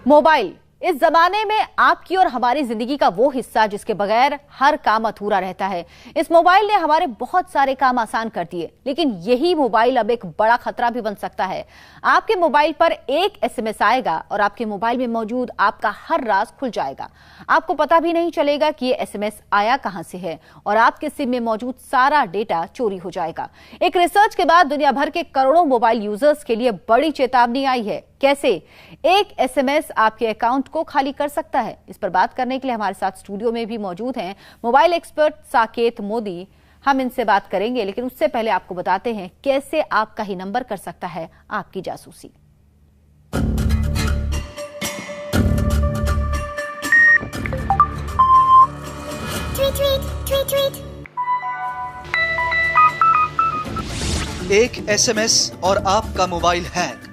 Mobile इस जमाने में आपकी और हमारी जिंदगी का वो हिस्सा जिसके बगैर हर काम अधूरा रहता है। इस मोबाइल ने हमारे बहुत सारे काम आसान कर दिए, लेकिन यही मोबाइल अब एक बड़ा खतरा भी बन सकता है। आपके मोबाइल पर एक एसएमएस आएगा और आपके मोबाइल में मौजूद आपका हर राज खुल जाएगा। आपको पता भी नहीं चलेगा कि ये एसएमएस आया कहां से है और आपके सिम में मौजूद सारा डेटा चोरी हो जाएगा। एक रिसर्च के बाद दुनिया भर के करोड़ों मोबाइल यूजर्स के लिए बड़ी चेतावनी आई है। कैसे एक एसएमएस आपके अकाउंट को खाली कर सकता है, इस पर बात करने के लिए हमारे साथ स्टूडियो में भी मौजूद हैं मोबाइल एक्सपर्ट साकेत मोदी। हम इनसे बात करेंगे, लेकिन उससे पहले आपको बताते हैं कैसे आपका ही नंबर कर सकता है आपकी जासूसी। एक एसएमएस और आपका मोबाइल हैक।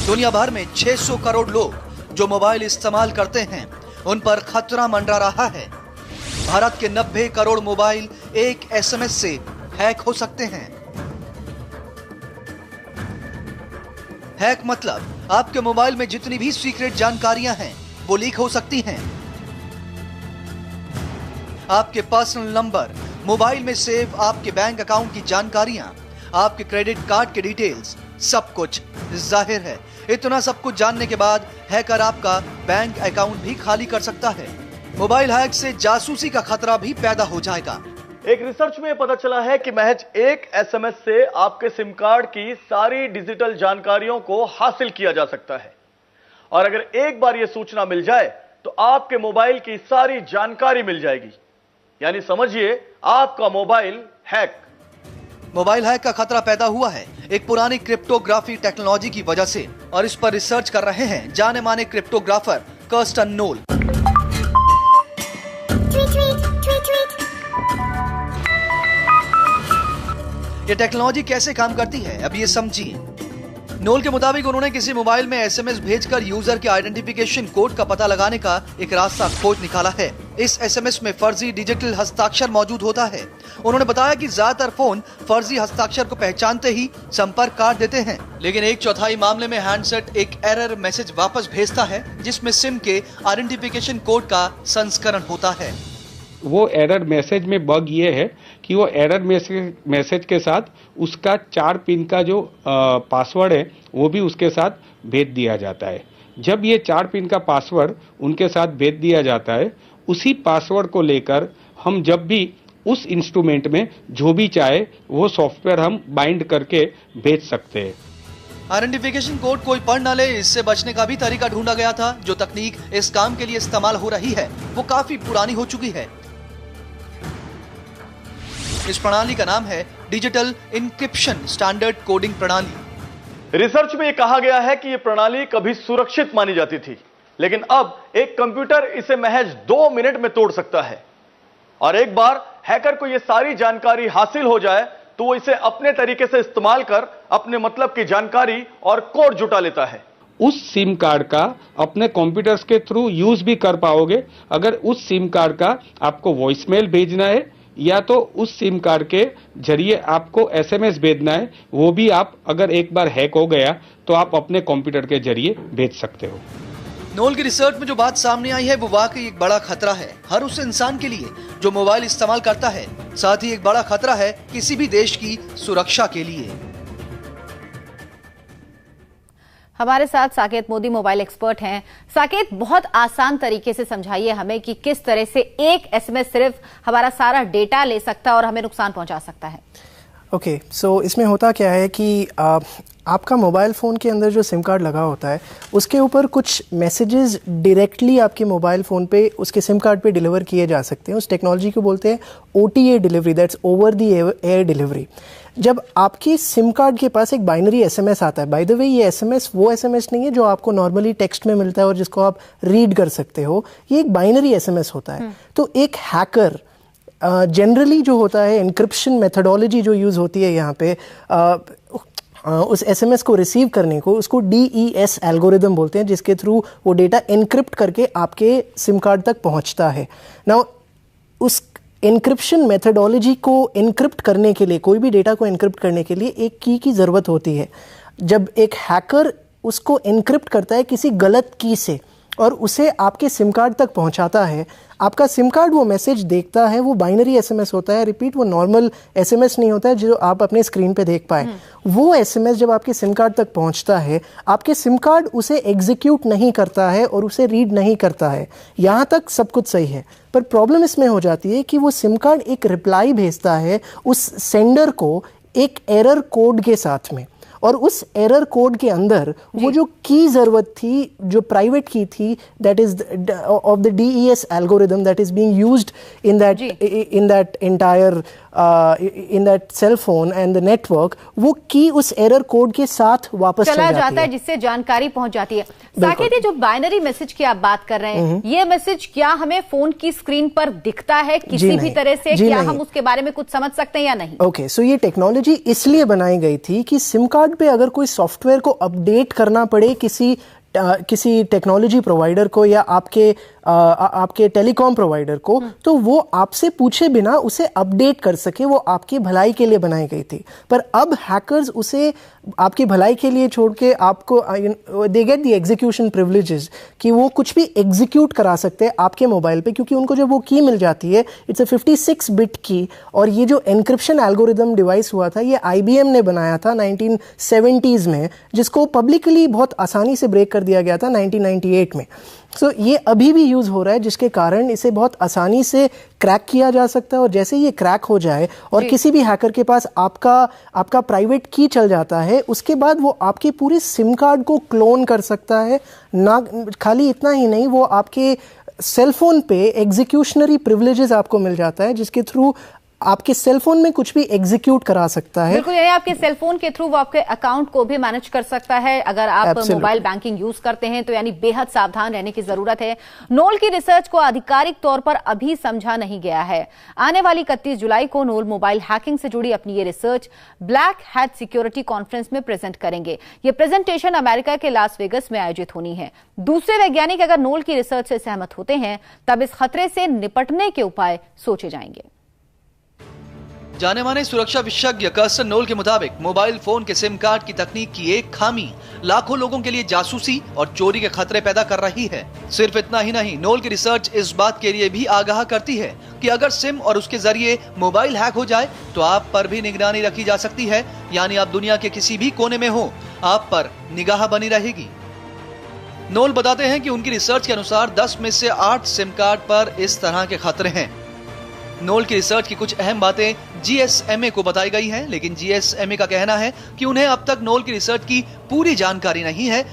दुनिया भर में 600 करोड़ लोग जो मोबाइल इस्तेमाल करते हैं, उन पर खतरा मंडरा रहा है। भारत के 90 करोड़ मोबाइल एक एसएमएस से हैक हो सकते हैं। हैक मतलब आपके मोबाइल में जितनी भी सीक्रेट जानकारियां हैं वो लीक हो सकती हैं। आपके पर्सनल नंबर, मोबाइल में सेव आपके बैंक अकाउंट की जानकारियां, आपके क्रेडिट कार्ड के डिटेल्स, सब कुछ जाहिर है। इतना सब कुछ जानने के बाद हैकर आपका बैंक अकाउंट भी खाली कर सकता है। मोबाइल हैक से जासूसी का खतरा भी पैदा हो जाएगा। एक रिसर्च में पता चला है कि महज एक एसएमएस से आपके सिम कार्ड की सारी डिजिटल जानकारियों को हासिल किया जा सकता है। और अगर एक बार यह सूचना मिल जाए तो आपके मोबाइल की सारी जानकारी मिल जाएगी, यानी समझिए आपका मोबाइल हैक। मोबाइल हैक का खतरा पैदा हुआ है एक पुरानी क्रिप्टोग्राफी टेक्नोलॉजी की वजह से, और इस पर रिसर्च कर रहे हैं जाने माने क्रिप्टोग्राफर कर्स्टन नोल। ये टेक्नोलॉजी कैसे काम करती है, अब ये समझिए। नोल के मुताबिक उन्होंने किसी मोबाइल में एसएमएस भेजकर यूजर के आइडेंटिफिकेशन कोड का पता लगाने का एक रास्ता खोज निकाला है। इस एसएमएस में फर्जी डिजिटल हस्ताक्षर मौजूद होता है। उन्होंने बताया कि ज्यादातर फोन फर्जी हस्ताक्षर को पहचानते ही संपर्क काट देते हैं, लेकिन 1/4 मामले में हैंडसेट एक एरर मैसेज वापस भेजता है जिसमें सिम के आइडेंटिफिकेशन कोड का संस्करण होता है। वो एरर मैसेज में बग ये है कि वो एरर मैसेज के साथ उसका 4 पिन का जो पासवर्ड है वो भी उसके साथ भेज दिया जाता है। जब ये 4 पिन का पासवर्ड उनके साथ भेज दिया जाता है, उसी पासवर्ड को लेकर हम जब भी उस इंस्ट्रूमेंट में जो भी चाहे वो सॉफ्टवेयर हम बाइंड करके भेज सकते हैं। आइडेंटिफिकेशन कोड कोई पढ़ न ले, इससे बचने का भी तरीका ढूंढा गया था। जो तकनीक इस काम के लिए इस्तेमाल हो रही है वो काफी पुरानी हो चुकी है। इस प्रणाली का नाम है डिजिटल इंक्रिप्शन स्टैंडर्ड कोडिंग प्रणाली। रिसर्च में यह कहा गया है कि यह प्रणाली कभी सुरक्षित मानी जाती थी, लेकिन अब एक कंप्यूटर इसे महज 2 मिनट में तोड़ सकता है। और एक बार हैकर को यह सारी जानकारी हासिल हो जाए तो वो इसे अपने तरीके से इस्तेमाल कर अपने मतलब की जानकारी और कोड जुटा लेता है। उस सिम कार्ड का अपने कंप्यूटर्स के थ्रू यूज भी कर पाओगे। अगर उस सिम कार्ड का आपको वॉइसमेल भेजना है या तो उस सिम कार्ड के जरिए आपको एसएमएस भेजना है, वो भी आप अगर एक बार हैक हो गया तो आप अपने कंप्यूटर के जरिए भेज सकते हो। नोल की रिसर्च में जो बात सामने आई है वो वाकई एक बड़ा खतरा है हर उस इंसान के लिए जो मोबाइल इस्तेमाल करता है। साथ ही एक बड़ा खतरा है किसी भी देश की सुरक्षा के लिए। हमारे साथ साकेत मोदी मोबाइल एक्सपर्ट हैं। साकेत, बहुत आसान तरीके से समझाइए हमें कि किस तरह से एक एसएमएस सिर्फ हमारा सारा डेटा ले सकता है और हमें नुकसान पहुंचा सकता है। ओके, सो इसमें होता क्या है कि आपका मोबाइल फ़ोन के अंदर जो सिम कार्ड लगा होता है उसके ऊपर कुछ मैसेजेस डायरेक्टली आपके मोबाइल फ़ोन पे उसके सिम कार्ड पे डिलीवर किए जा सकते हैं। उस टेक्नोलॉजी को बोलते हैं OTA delivery, that's over the air delivery. जब आपकी सिम कार्ड के पास एक बाइनरी एसएमएस आता है, बाय द वे ये एसएमएस वो एसएमएस नहीं है जो आपको नॉर्मली टेक्स्ट में मिलता है और जिसको आप रीड कर सकते हो, ये एक बाइनरी एसएमएस होता है। तो एक हैकर जनरली जो होता है, एन्क्रिप्शन मेथडोलॉजी जो यूज़ होती है यहाँ पे उस एसएमएस को रिसीव करने को, उसको DES एल्गोरिदम बोलते हैं, जिसके थ्रू वो डेटा एनक्रिप्ट करके आपके सिम कार्ड तक पहुँचता है। नाउ उस एन्क्रिप्शन मेथडोलॉजी को एनक्रिप्ट करने के लिए, कोई भी डेटा को एनक्रिप्ट करने के लिए एक की ज़रूरत होती है। जब एक हैकर उसको एनक्रिप्ट करता है किसी गलत की से और उसे आपके सिम कार्ड तक पहुंचाता है, आपका सिम कार्ड वो मैसेज देखता है, वो बाइनरी एसएमएस होता है, रिपीट, वो नॉर्मल एसएमएस नहीं होता है जो आप अपने स्क्रीन पे देख पाए। वो एसएमएस जब आपके सिम कार्ड तक पहुंचता है, आपके सिम कार्ड उसे एग्जीक्यूट नहीं करता है और उसे रीड नहीं करता है। यहाँ तक सब कुछ सही है, पर प्रॉब्लम इसमें हो जाती है कि वो सिम कार्ड एक रिप्लाई भेजता है उस सेंडर को एक एरर कोड के साथ में, और उस एरर कोड के अंदर वो जो की जरूरत थी, जो प्राइवेट की थी, that is of the DES algorithm that is being used in that entire in that cell phone and the network, वो की उस एरर कोड के साथ वापस चला जाता है, जिससे जानकारी पहुंच जाती है। साकेत, ये जो बाइनरी मैसेज की आप बात कर रहे हैं, ये मैसेज क्या हमें फोन की स्क्रीन पर दिखता है किसी भी तरह से? क्या हम उसके बारे में कुछ समझ सकते हैं या नहीं? ओके, सो ये टेक्नोलॉजी इसलिए बनाई गई थी कि सिम कार्ड पे अगर कोई सॉफ्टवेयर को अपडेट करना पड़े किसी टेक्नोलॉजी प्रोवाइडर को या आपके टेलीकॉम प्रोवाइडर को, तो वो आपसे पूछे बिना उसे अपडेट कर सके। वो आपकी भलाई के लिए बनाई गई थी, पर अब हैकर्स उसे आपकी भलाई के लिए छोड़ के आपको they get the execution privileges कि वो कुछ भी एग्जीक्यूट करा सकते हैं आपके मोबाइल पे, क्योंकि उनको जब वो की मिल जाती है, इट्स अ 56 बिट की। और ये जो एनक्रिप्शन एल्गोरिदम डिवाइस हुआ था, ये IBM ने बनाया था 1970s में, जिसको पब्लिकली बहुत आसानी से ब्रेक कर दिया गया था 1998 में। सो ये अभी भी यूज हो रहा है, जिसके कारण इसे बहुत आसानी से क्रैक किया जा सकता है। और जैसे ये क्रैक हो जाए और किसी भी हैकर के पास आपका प्राइवेट की चल जाता है, उसके बाद वो आपके पूरे सिम कार्ड को क्लोन कर सकता है। ना खाली इतना ही नहीं, वो आपके सेलफोन पे एग्जीक्यूशनरी प्रिविलेजेस आपको मिल जाता है, जिसके थ्रू आपके सेलफोन में कुछ भी एग्जीक्यूट करा सकता है। बिल्कुल, यानी आपके सेलफोन के थ्रू वो आपके अकाउंट को भी मैनेज कर सकता है। अगर आप मोबाइल बैंकिंग यूज करते हैं तो यानी बेहद सावधान रहने की जरूरत है। नोल की रिसर्च को आधिकारिक तौर पर अभी समझा नहीं गया है। आने वाली 31 जुलाई को नोल मोबाइल हैकिंग से जुड़ी अपनी ये research black hat security conference में प्रेजेंट करेंगे। ये प्रेजेंटेशन अमेरिका के लास वेगस में आयोजित होनी है। दूसरे वैज्ञानिक अगर नोल की रिसर्च से सहमत होते हैं, तब इस खतरे से निपटने के उपाय सोचे जाएंगे। जाने माने सुरक्षा विशेषज्ञ कर्सन नोल के मुताबिक मोबाइल फोन के सिम कार्ड की तकनीक की एक खामी लाखों लोगों के लिए जासूसी और चोरी के खतरे पैदा कर रही है। सिर्फ इतना ही नहीं, नोल की रिसर्च इस बात के लिए भी आगाह करती है कि अगर सिम और उसके जरिए मोबाइल हैक हो जाए तो आप पर भी निगरानी रखी जा सकती है। यानी आप दुनिया के किसी भी कोने में हो, आप पर निगाह बनी रहेगी। नोल बताते हैं कि उनकी रिसर्च के अनुसार 10 में से 8 सिम कार्ड पर इस तरह के खतरे हैं। नोल की रिसर्च की कुछ अहम बातें GSMA को बताई गई हैं, लेकिन GSMA का कहना है कि उन्हें अब तक नोल की रिसर्च की पूरी जानकारी नहीं है।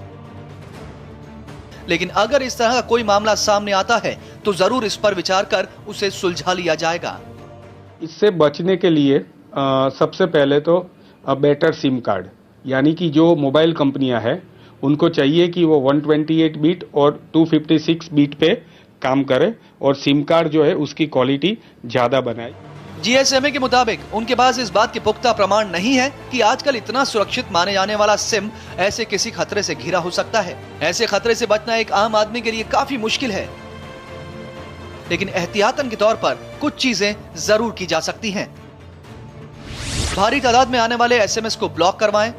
लेकिन अगर इस तरह का कोई मामला सामने आता है तो जरूर इस पर विचार कर उसे सुलझा लिया जाएगा। इससे बचने के लिए सबसे पहले तो बेटर सिम कार्ड, यानी कि जो मोबाइल कंपनियां हैं उनको चाहिए कि वो 128 बिट और 256 बिट पे काम करे और सिम कार्ड जो है उसकी क्वालिटी ज्यादा बनाए। GSMA के मुताबिक उनके पास इस बात के पुख्ता प्रमाण नहीं है कि आजकल इतना सुरक्षित माने जाने वाला सिम ऐसे किसी खतरे से घिरा हो सकता है। ऐसे खतरे से बचना एक आम आदमी के लिए काफी मुश्किल है, लेकिन एहतियातन के तौर पर कुछ चीजें जरूर की जा सकती हैं। भारी तादाद में आने वाले SMS को ब्लॉक करवाएं,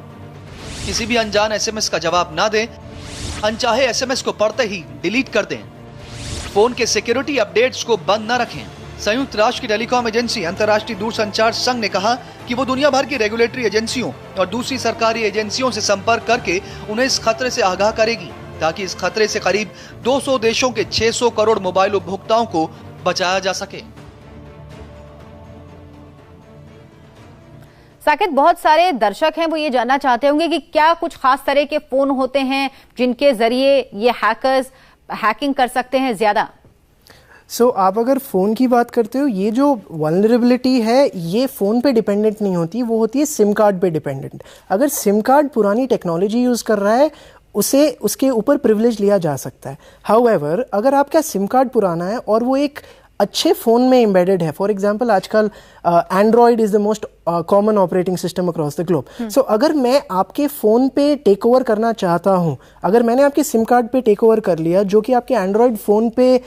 किसी भी अनजान SMS का जवाब ना दें, अनचाहे SMS को पढ़ते ही डिलीट कर दें, फोन के सिक्योरिटी अपडेट्स को बंद न रखें। संयुक्त राष्ट्र की टेलीकॉम एजेंसी अंतर्राष्ट्रीय दूरसंचार संघ ने कहा कि वो दुनिया भर की रेगुलेटरी एजेंसियों और दूसरी सरकारी एजेंसियों से संपर्क करके उन्हें इस खतरे से आगाह करेगी, ताकि इस खतरे से करीब 200 देशों के 600 करोड़ मोबाइल उपभोक्ताओं को बचाया जा सके। साकेत, बहुत सारे दर्शक हैं, वो ये जानना चाहते होंगे कि क्या कुछ खास तरह के फोन होते हैं जिनके जरिए ये हैकर्स हैकिंग कर सकते हैं ज्यादा? आप अगर फ़ोन की बात करते हो, ये जो वल्नरेबिलिटी है ये फ़ोन पे डिपेंडेंट नहीं होती, वो होती है सिम कार्ड पे डिपेंडेंट। अगर सिम कार्ड पुरानी टेक्नोलॉजी यूज़ कर रहा है, उसे उसके ऊपर प्रिविलेज लिया जा सकता है। हाउएवर, अगर आपका सिम कार्ड पुराना है और वो एक अच्छे फ़ोन में एम्बेडेड है, फॉर एग्जाम्पल आजकल Android is the most common operating system across the globe. So अगर मैं आपके फ़ोन पे टेक ओवर करना चाहता हूँ, अगर मैंने आपके सिम कार्ड पे टेक ओवर कर लिया जो कि आपके एंड्रॉयड फ़ोन पे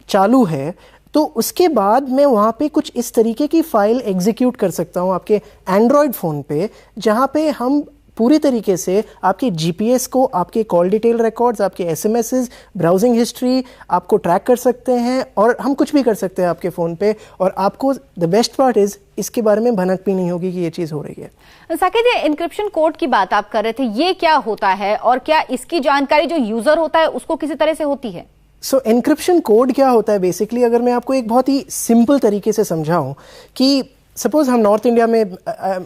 चालू है, तो उसके बाद मैं वहाँ पे कुछ इस तरीके की फाइल एग्जीक्यूट कर सकता हूँ आपके एंड्रॉयड फ़ोन पे, जहाँ पे हम पूरी तरीके से आपके जीपीएस को, आपके कॉल डिटेल रिकॉर्ड्स, आपके एसएमएसेस, ब्राउजिंग हिस्ट्री आपको ट्रैक कर सकते हैं और हम कुछ भी कर सकते हैं आपके फ़ोन पे। और आपको द बेस्ट पार्ट इज़ इसके बारे में भनक भी नहीं होगी कि ये चीज़ हो रही है। साकेत, ये इंक्रिप्शन कोड की बात आप कर रहे थे, ये क्या होता है और क्या इसकी जानकारी जो यूजर होता है उसको किसी तरह से होती है? सो एन्क्रिप्शन कोड क्या होता है बेसिकली, अगर मैं आपको एक बहुत ही सिंपल तरीके से समझाऊं कि सपोज हम नॉर्थ इंडिया में,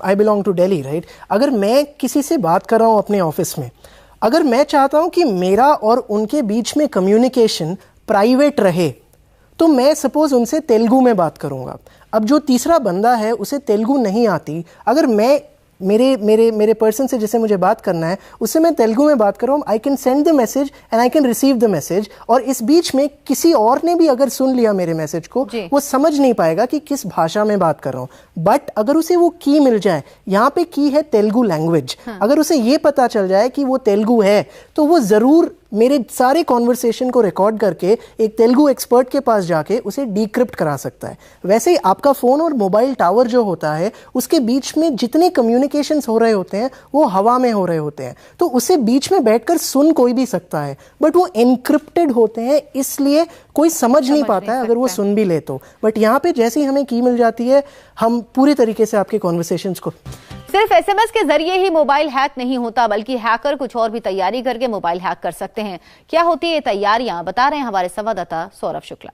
I belong to Delhi right, अगर मैं किसी से बात कर रहा हूं अपने ऑफिस में, अगर मैं चाहता हूं कि मेरा और उनके बीच में कम्युनिकेशन प्राइवेट रहे, तो मैं सपोज उनसे तेलुगु में बात करूंगा। अब जो तीसरा बंदा है उसे तेलुगु नहीं आती, अगर मैं मेरे पर्सन से जिसे मुझे बात करना है उससे मैं तेलुगु में बात कर रहा हूँ, I can send the message and I can receive the message, और इस बीच में किसी और ने भी अगर सुन लिया मेरे मैसेज को, वो समझ नहीं पाएगा कि किस भाषा में बात कर रहा हूँ। बट अगर उसे वो की मिल जाए, यहाँ पे की है तेलुगु लैंग्वेज, अगर उसे ये पता चल जाए कि वो तेलुगु है, तो वो जरूर मेरे सारे कॉन्वर्सेशन को रिकॉर्ड करके एक तेलुगु एक्सपर्ट के पास जाके उसे डिक्रिप्ट करा सकता है। वैसे ही आपका फोन और मोबाइल टावर जो होता है उसके बीच में जितने कम्युनिकेशंस हो रहे होते हैं वो हवा में हो रहे होते हैं, तो उसे बीच में बैठकर सुन कोई भी सकता है, बट वो एनक्रिप्टेड होते हैं, इसलिए कोई समझ नहीं पाता है अगर वो सुन भी ले तो। बट यहाँ पे जैसे ही हमें की मिल जाती है, हम पूरी तरीके से आपके कॉन्वर्सेशंस को। सिर्फ एसएमएस के जरिए ही मोबाइल हैक नहीं होता, बल्कि हैकर कुछ और भी तैयारी करके मोबाइल हैक कर सकते हैं। क्या होती है ये तैयारियां, बता रहे हैं हमारे संवाददाता सौरभ शुक्ला।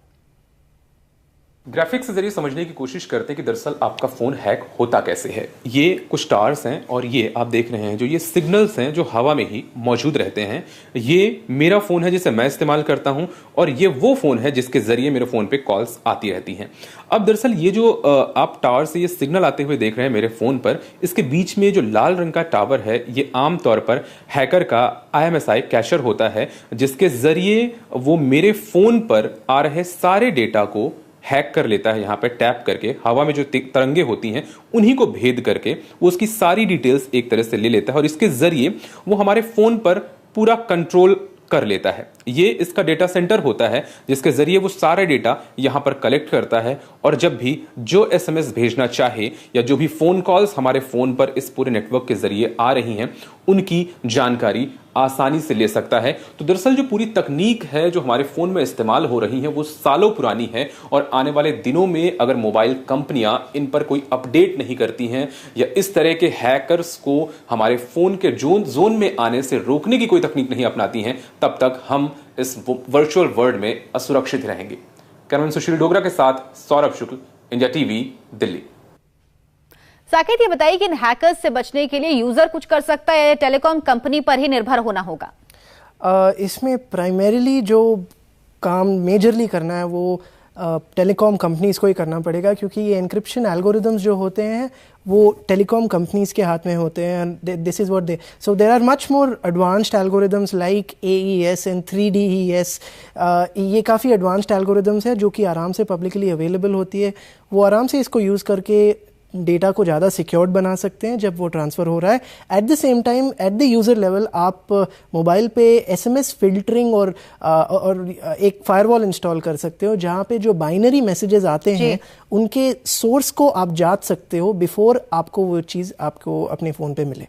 ग्राफिक्स के जरिए समझने की कोशिश करते हैं कि दरअसल आपका फोन हैक होता कैसे है। ये कुछ टावर्स हैं और ये आप देख रहे हैं जो ये सिग्नल्स हैं जो हवा में ही मौजूद रहते हैं। ये मेरा फोन है जिसे मैं इस्तेमाल करता हूं और ये वो फोन है जिसके जरिए मेरे फोन पे कॉल्स आती रहती हैं। अब दरअसल ये जो आप टावर से ये सिग्नल आते हुए देख रहे हैं मेरे फोन पर, इसके बीच में जो लाल रंग का टावर है ये आमतौर पर हैकर का IMSI कैशर होता है, जिसके जरिए वो मेरे फोन पर आ रहे सारे डेटा को हैक कर लेता है। यहाँ पे टैप करके हवा में जो तरंगे होती हैं उन्हीं को भेद करके वो उसकी सारी डिटेल्स एक तरह से ले लेता है और इसके जरिए वो हमारे फोन पर पूरा कंट्रोल कर लेता है। ये इसका डेटा सेंटर होता है जिसके जरिए वो सारा डेटा यहां पर कलेक्ट करता है और जब भी जो SMS भेजना चाहे या जो भी फोन कॉल्स हमारे फोन पर इस पूरे नेटवर्क के जरिए आ रही हैं उनकी जानकारी आसानी से ले सकता है। तो दरअसल जो पूरी तकनीक है जो हमारे फोन में इस्तेमाल हो रही है वो सालों पुरानी है और आने वाले दिनों में अगर मोबाइल कंपनियां इन पर कोई अपडेट नहीं करती हैं या इस तरह के हैकर्स को हमारे फोन के जोन में आने से रोकने की कोई तकनीक नहीं अपनाती हैं, तब तक हम इस वर्चुअल वर्ल्ड में असुरक्षित रहेंगे। कैमरामैन सुशील डोगरा के साथ सौरभ शुक्ल, इंडिया टीवी, दिल्ली। साकेत, ये बताइए कि इन हैकर्स से बचने के लिए यूजर कुछ कर सकता है या टेलीकॉम कंपनी पर ही निर्भर होना होगा? इसमें प्राइमरीली जो काम मेजरली करना है वो टेलीकॉम कंपनीज को ही करना पड़ेगा, क्योंकि ये एन्क्रिप्शन एल्गोरिदम्स जो होते हैं वो टेलीकॉम कंपनीज के हाथ में होते हैं। This is what they, so there are much more advanced algorithms like AES and 3DES। ये काफ़ी एडवांस्ड एल्गोरिदम्स है जो कि आराम से पब्लिकली अवेलेबल होती है। वो आराम से इसको यूज़ करके डेटा को ज़्यादा सिक्योर्ड बना सकते हैं जब वो ट्रांसफ़र हो रहा है। At the same time at the user level आप मोबाइल पे SMS फिल्टरिंग और एक फायरवॉल इंस्टॉल कर सकते हो, जहाँ पे जो बाइनरी मैसेजेस आते हैं उनके सोर्स को आप जांच सकते हो बिफोर आपको वो चीज़ आपको अपने फ़ोन पे मिले।